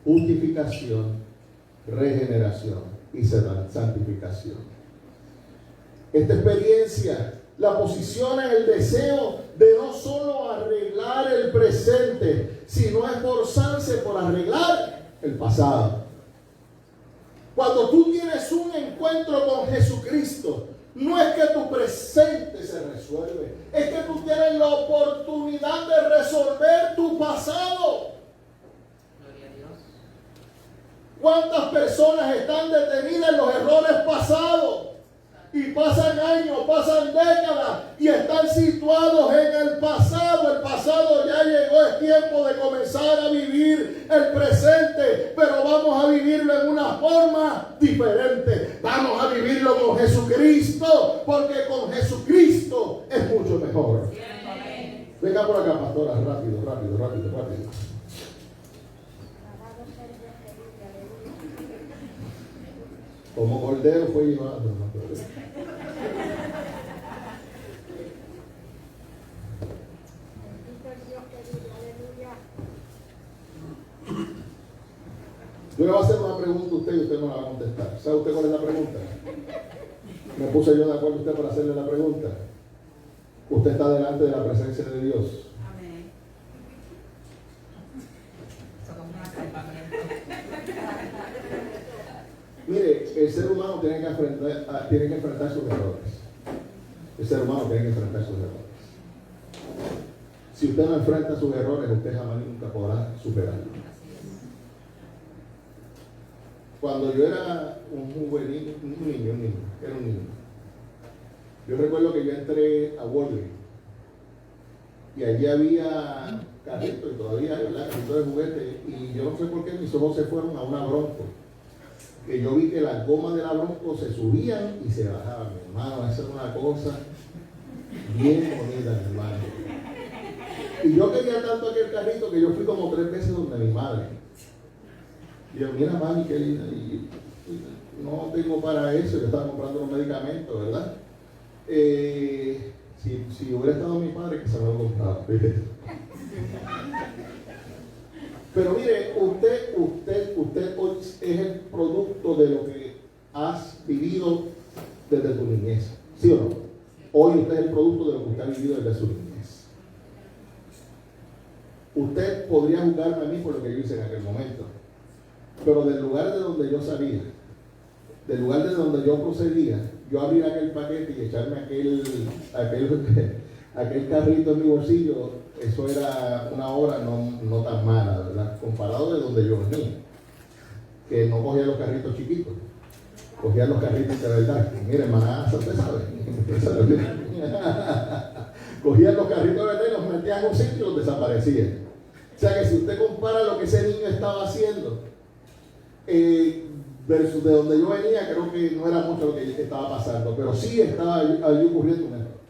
[SPEAKER 1] justificación, regeneración y santificación. Esta experiencia la posiciona en el deseo de no solo arreglar el presente, sino esforzarse por arreglar el pasado. Cuando tú tienes un encuentro con Jesucristo, no es que tu presente se resuelve, es que tú tienes la oportunidad de resolver tu pasado. Gloria a Dios. ¿Cuántas personas están detenidas en los errores pasados? Y pasan años, pasan décadas y están situados en el pasado. El pasado ya llegó, es tiempo de comenzar a vivir el presente, pero vamos a vivirlo en una forma diferente. Vamos a vivirlo con Jesucristo, porque con Jesucristo es mucho mejor. Venga por acá, pastora, rápido. Como cordero fue llevado. Yo le voy a hacer una pregunta a usted y usted me la va a contestar. ¿Sabe usted cuál es la pregunta? Me puse yo de acuerdo a usted para hacerle la pregunta. Usted está delante de la presencia de Dios. Amén. Mire, el ser humano tiene que enfrentar sus errores. El ser humano tiene que enfrentar sus errores. Si usted no enfrenta sus errores, usted jamás nunca podrá superarlos. Cuando yo era un niño, yo recuerdo que yo entré a Walgreens y allí había carritos y todavía hay, ¿verdad? Carritos de juguetes, y yo no sé por qué mis ojos se fueron a una Bronco, que yo vi que las gomas de la Bronco se subían y se bajaban. Mi hermano, esa era una cosa bien bonita, mi hermano. Y yo quería tanto aquel carrito que yo fui como 3 veces donde mi madre. Y yo, mira, mami, qué linda. Y no tengo para eso, yo estaba comprando los medicamentos, ¿verdad? Si hubiera estado mi padre, que se me lo compraba. Pero mire, usted hoy es el producto de lo que has vivido desde tu niñez, ¿sí o no? Hoy usted es el producto de lo que usted ha vivido desde su niñez. Usted podría juzgarme a mí por lo que yo hice en aquel momento, pero del lugar de donde yo salía, del lugar de donde yo procedía, yo abrir aquel paquete y echarme aquel carrito en mi bolsillo, eso era una obra no tan mala, ¿verdad? Comparado de donde yo venía, que no cogía los carritos chiquitos, cogía los carritos de verdad. Mire, hermanaza, usted sabe. Cogían los carritos de verdad y los metían en un sitio y los desaparecían. O sea que si usted compara lo que ese niño estaba haciendo versus de donde yo venía, creo que no era mucho lo que estaba pasando, pero sí estaba allí ocurriendo un error.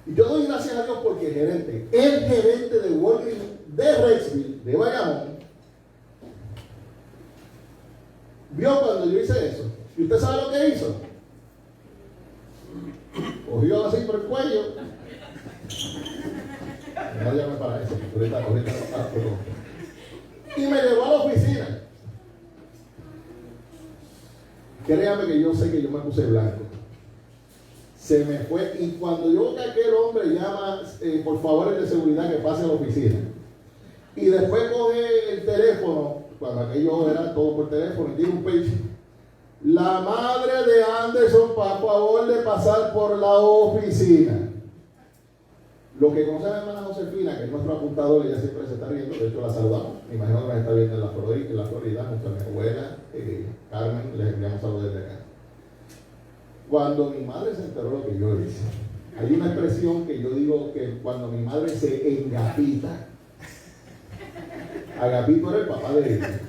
[SPEAKER 1] Y yo doy gracias a Dios porque el gerente de Walgreens de Rexville, de Bayamón, vio cuando yo hice eso. ¿Y usted sabe lo que hizo? Cogió así por el cuello. No llame para eso, ahorita y me llevó a la oficina. Créame que yo sé que yo me puse blanco. Se me fue, y cuando yo veo que aquel hombre llama, por favor, el de seguridad que pase a la oficina, Y después coge el teléfono, cuando aquello era todo por teléfono, y tiene un page. La madre de Anderson, por favor de pasar por la oficina. Lo que conoce a la hermana Josefina, que es nuestro apuntador, ella siempre se está riendo, de hecho la saludamos. Me imagino que nos está viendo en la Florida, junto a mi abuela, Carmen, les enviamos saludos desde acá. Cuando mi madre se enteró lo que yo hice, hay una expresión que yo digo que cuando mi madre se engapita. Agapito era el papá de ella.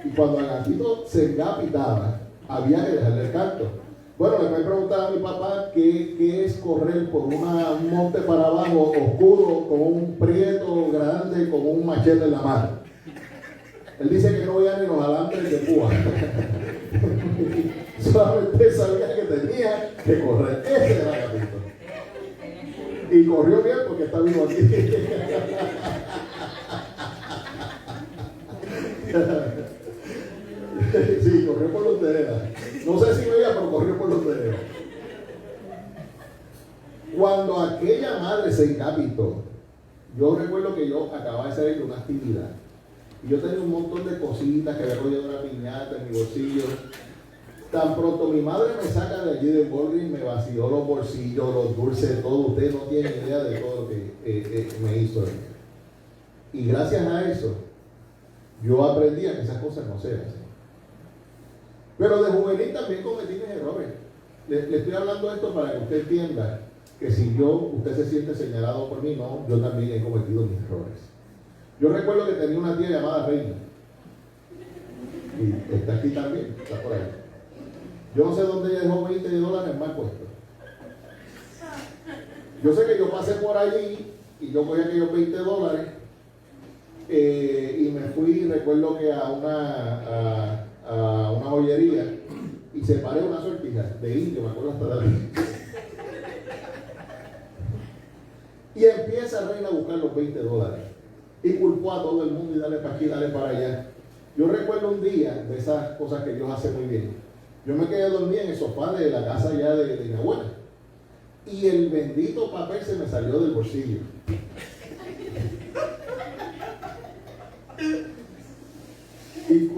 [SPEAKER 1] Y cuando Agapito se engapitaba, había que dejarle el canto. Bueno, le voy a preguntar a mi papá qué es correr por un monte para abajo oscuro con un prieto grande con un machete en la mano. Él dice que no veía ni los alambres de púa. Solamente sabía que tenía que correr. Ese era Agapito. Y corrió bien porque está vivo aquí. Sí, corrió por los veredas. No sé si veía, pero corrió por los veredas. Cuando aquella madre se encapitó, yo recuerdo que yo acababa de salir de una actividad y yo tenía un montón de cositas que había cogido una piñata en mi bolsillo. Tan pronto mi madre me saca de allí de Walgreens, me vació los bolsillos, los dulces, todo. Usted no tiene idea de todo lo que me hizo ella. Y gracias a eso, yo aprendí a que esas cosas no se hacen. Pero de juvenil también cometí mis errores. Le estoy hablando esto para que usted entienda que si usted se siente señalado por mí, no, yo también he cometido mis errores. Yo recuerdo que tenía una tía llamada Reina. Y está aquí también, está por ahí. Yo no sé dónde ella dejó $20 mal puestos. Yo sé que yo pasé por allí y yo cogí aquellos $20 y me fui, recuerdo que a una joyería y separé una sortija de indio, me acuerdo hasta de ahí. Y empieza Reina a buscar los $20 y culpó a todo el mundo y dale para aquí, dale para allá. Yo recuerdo un día de esas cosas que Dios hace muy bien. Yo me quedé dormido en el sofá de la casa ya de mi abuela y el bendito papel se me salió del bolsillo. Y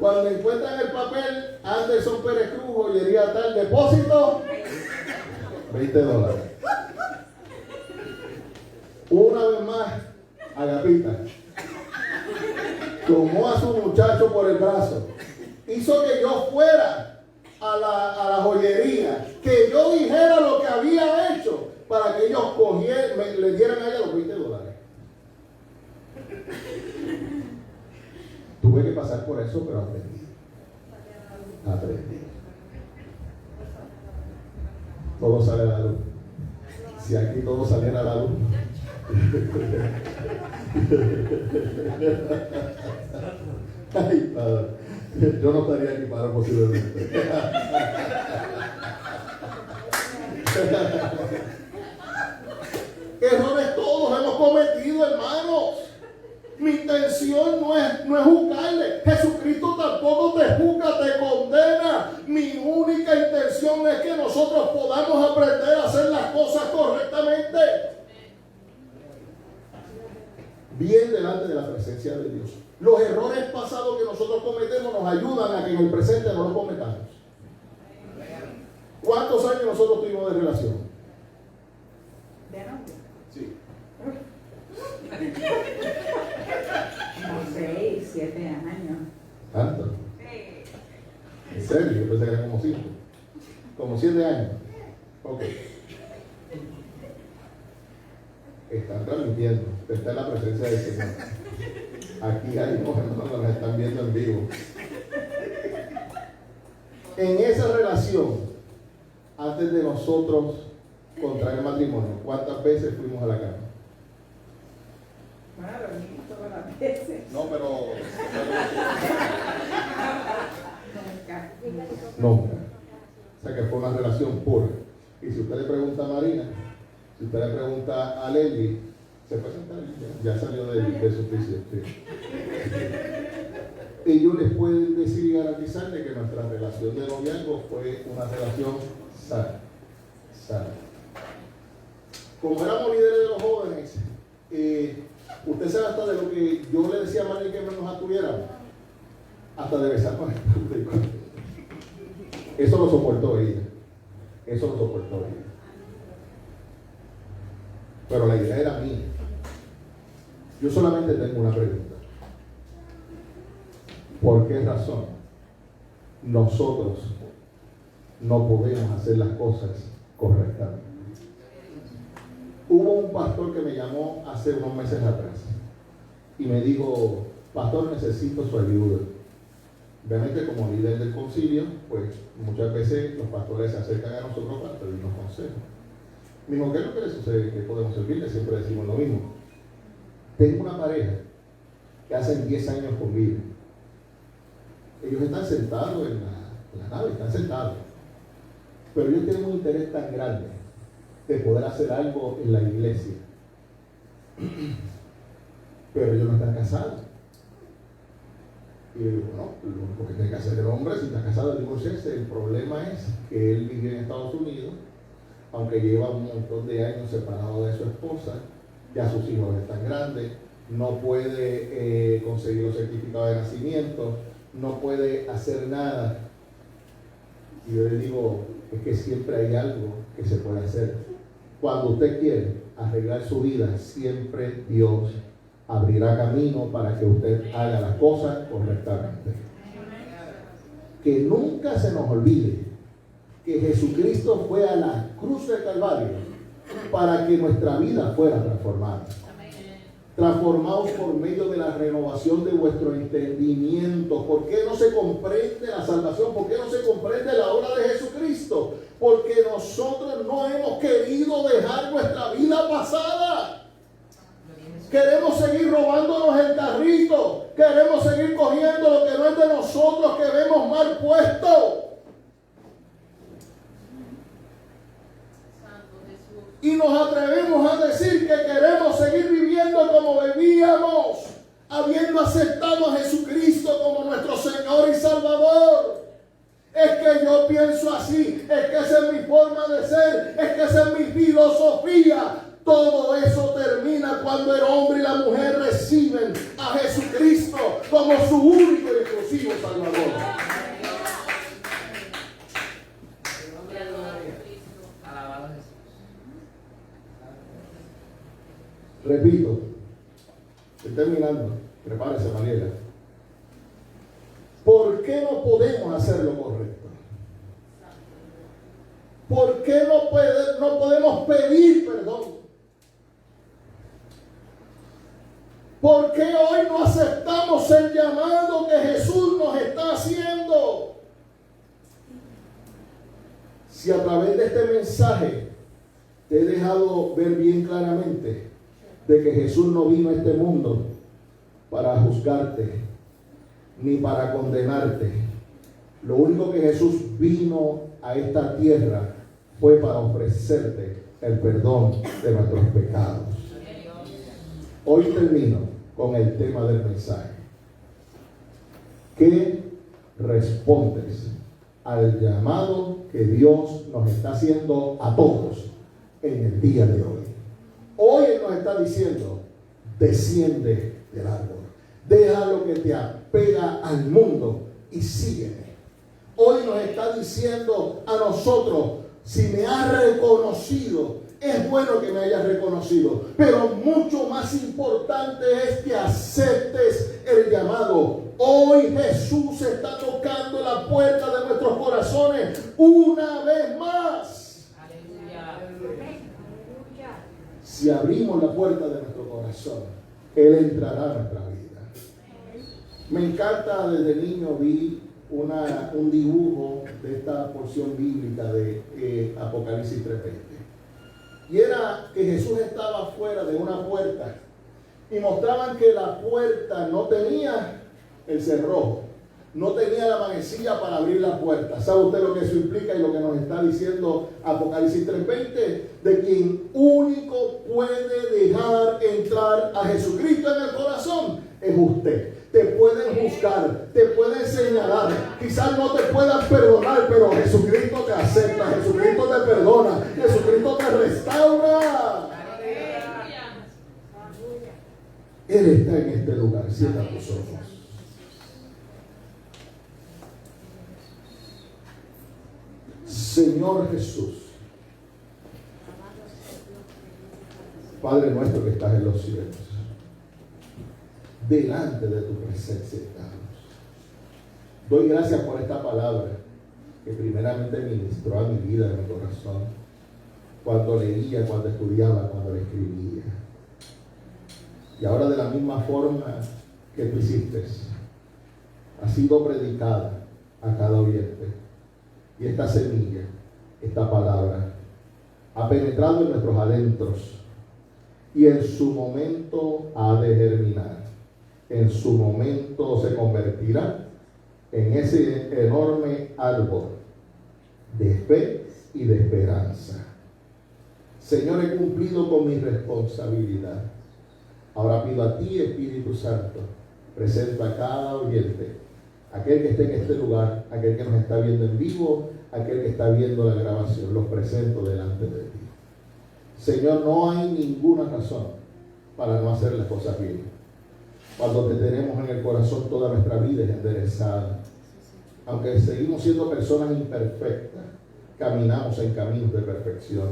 [SPEAKER 1] cuando encuentran el papel, Anderson Pérez Cruz, joyería tal, depósito, $20. Una vez más, Agapita tomó a su muchacho por el brazo, hizo que yo fuera a la joyería, que yo dijera lo que había hecho para que ellos le dieran a ella los $20. Tuve que pasar por eso, pero aprendí. Todo sale a la luz. Si aquí todo saliera a la luz. Ay, padre. Yo no estaría aquí para posiblemente. Errores todos hemos cometido, hermanos. Mi intención no es juzgarle. Jesucristo tampoco te juzga, te condena. Mi única intención es que nosotros podamos aprender a hacer las cosas correctamente. Bien delante de la presencia de Dios. Los errores pasados que nosotros cometemos nos ayudan a que en el presente no los cometamos. ¿Cuántos años nosotros tuvimos de relación?
[SPEAKER 2] ¿De novio?
[SPEAKER 1] Sí.
[SPEAKER 2] Como 6, 7 años.
[SPEAKER 1] ¿Tanto? ¿En serio? Yo pensé que eran como 5. Como 7 años. Ok. Están transmitiendo. Está en la presencia del Señor. Aquí hay unos hermanos que nos están viendo en vivo. En esa relación, antes de nosotros contraer matrimonio, ¿cuántas veces fuimos a la cama?
[SPEAKER 2] Bueno, dormimos todas las veces.
[SPEAKER 1] No, pero
[SPEAKER 2] Nunca.
[SPEAKER 1] nunca. O sea que fue una relación pura. Y si usted le pregunta a Marina, si usted le pregunta a Lely, se puede sentar, ya salió de su oficio. Sí. Ellos les pueden decir y garantizar de que nuestra relación de noviazgo fue una relación sana. Sana. Como éramos líderes de los jóvenes, Usted sabe hasta de lo que yo le decía a María que nos atuviéramos. Hasta de besar con el público. Eso lo soportó ella. Eso lo soportó ella. Pero la idea era mía. Yo solamente tengo una pregunta. ¿Por qué razón nosotros no podemos hacer las cosas correctamente? Hubo un pastor que me llamó hace unos meses atrás y me dijo: pastor, necesito su ayuda. Obviamente, como líder del concilio, pues muchas veces los pastores se acercan a nosotros para pedirnos consejos. Me dijo: ¿qué es lo que le sucede? ¿Qué podemos servirle? Siempre decimos lo mismo. Tengo una pareja que hace 10 años convive. Ellos están sentados en la nave, están sentados. Pero ellos tienen un interés tan grande de poder hacer algo en la iglesia. Pero ellos no están casados. Y yo digo: no, lo único que tiene que hacer el hombre, si está casado, es divorciarse. El problema es que él vive en Estados Unidos, aunque lleva un montón de años separado de su esposa, ya sus hijos están grandes, no puede conseguir los certificados de nacimiento, no puede hacer nada. Y yo le digo: es que siempre hay algo que se puede hacer. Cuando usted quiere arreglar su vida, siempre Dios abrirá camino para que usted haga las cosas correctamente. Que nunca se nos olvide que Jesucristo fue a la cruz del Calvario para que nuestra vida fuera transformada. Transformados por medio de la renovación de vuestro entendimiento. ¿Por qué no se comprende la salvación? ¿Por qué no se comprende la obra de Jesucristo? Porque nosotros no hemos querido dejar nuestra vida pasada. Queremos seguir robándonos el carrito. Queremos seguir cogiendo lo que no es de nosotros, que vemos mal puesto. Y nos atrevemos a decir que queremos seguir viviendo como vivíamos, habiendo aceptado a Jesucristo como nuestro Señor y Salvador. Es que yo pienso así, es que esa es mi forma de ser, es que esa es mi filosofía. Todo eso termina cuando el hombre y la mujer reciben a Jesucristo como su único y exclusivo Salvador. Repito, estoy terminando, prepárese, Mariela. ¿Por qué no podemos hacer lo correcto? ¿Por qué no podemos pedir perdón? ¿Por qué hoy no aceptamos el llamado que Jesús nos está haciendo? Si a través de este mensaje te he dejado ver bien claramente de que Jesús no vino a este mundo para juzgarte ni para condenarte. Lo único que Jesús vino a esta tierra fue para ofrecerte el perdón de nuestros pecados. Hoy termino con el tema del mensaje. ¿Qué respondes al llamado que Dios nos está haciendo a todos en el día de hoy? Hoy Él nos está diciendo: desciende del árbol, deja lo que te apega al mundo y sígueme. Hoy nos está diciendo a nosotros: si me has reconocido, es bueno que me hayas reconocido, pero mucho más importante es que aceptes el llamado. Hoy Jesús está tocando la puerta de nuestros corazones una vez más. Aleluya. Si abrimos la puerta de nuestro corazón, Él entrará a nuestra vida. Me encanta, desde niño vi un dibujo de esta porción bíblica de Apocalipsis 3:20. Y era que Jesús estaba fuera de una puerta y mostraban que la puerta no tenía el cerrojo, no tenía la manecilla para abrir la puerta. ¿Sabe usted lo que eso implica y lo que nos está diciendo Apocalipsis 3:20? De quien único puede dejar entrar a Jesucristo en el corazón es usted. Te pueden juzgar, te pueden señalar, quizás no te puedan perdonar, pero Jesucristo te acepta, Jesucristo te perdona, Jesucristo te restaura. Cierra tus ojos. Señor Jesús, Padre nuestro que estás en los cielos, delante de tu presencia estamos. Doy gracias por esta palabra que primeramente ministró a mi vida, a mi corazón, cuando leía, cuando estudiaba, cuando la escribía. Y ahora de la misma forma que tú hiciste, ha sido predicada a cada oyente. Y esta semilla, esta palabra, ha penetrado en nuestros adentros y en su momento ha de germinar. En su momento se convertirá en ese enorme árbol de fe y de esperanza. Señor, he cumplido con mi responsabilidad. Ahora pido a ti, Espíritu Santo, presenta a cada oyente, aquel que esté en este lugar, aquel que nos está viendo en vivo, aquel que está viendo la grabación, los presento delante de ti. Señor, no hay ninguna razón para no hacer las cosas bien. Cuando te tenemos en el corazón, toda nuestra vida es enderezada. Aunque seguimos siendo personas imperfectas, caminamos en caminos de perfección.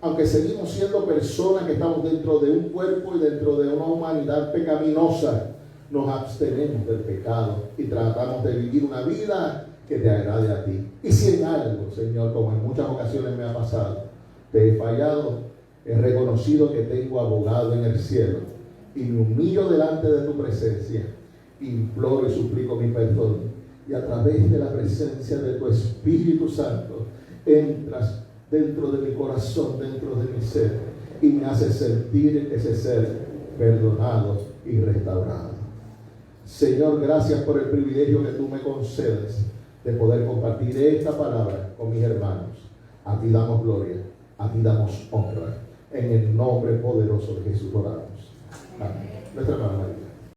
[SPEAKER 1] Aunque seguimos siendo personas que estamos dentro de un cuerpo y dentro de una humanidad pecaminosa, nos abstenemos del pecado y tratamos de vivir una vida que te agrade a ti. Y si en algo, Señor, como en muchas ocasiones me ha pasado, te he fallado, he reconocido que tengo abogado en el cielo y me humillo delante de tu presencia, imploro y suplico mi perdón, y a través de la presencia de tu Espíritu Santo entras dentro de mi corazón, dentro de mi ser, y me haces sentir ese ser perdonado y restaurado. Señor, gracias por el privilegio que tú me concedes de poder compartir esta palabra con mis hermanos. A ti damos gloria, a ti damos honra. En el nombre poderoso de Jesús oramos. Amén. Nuestra hermana María.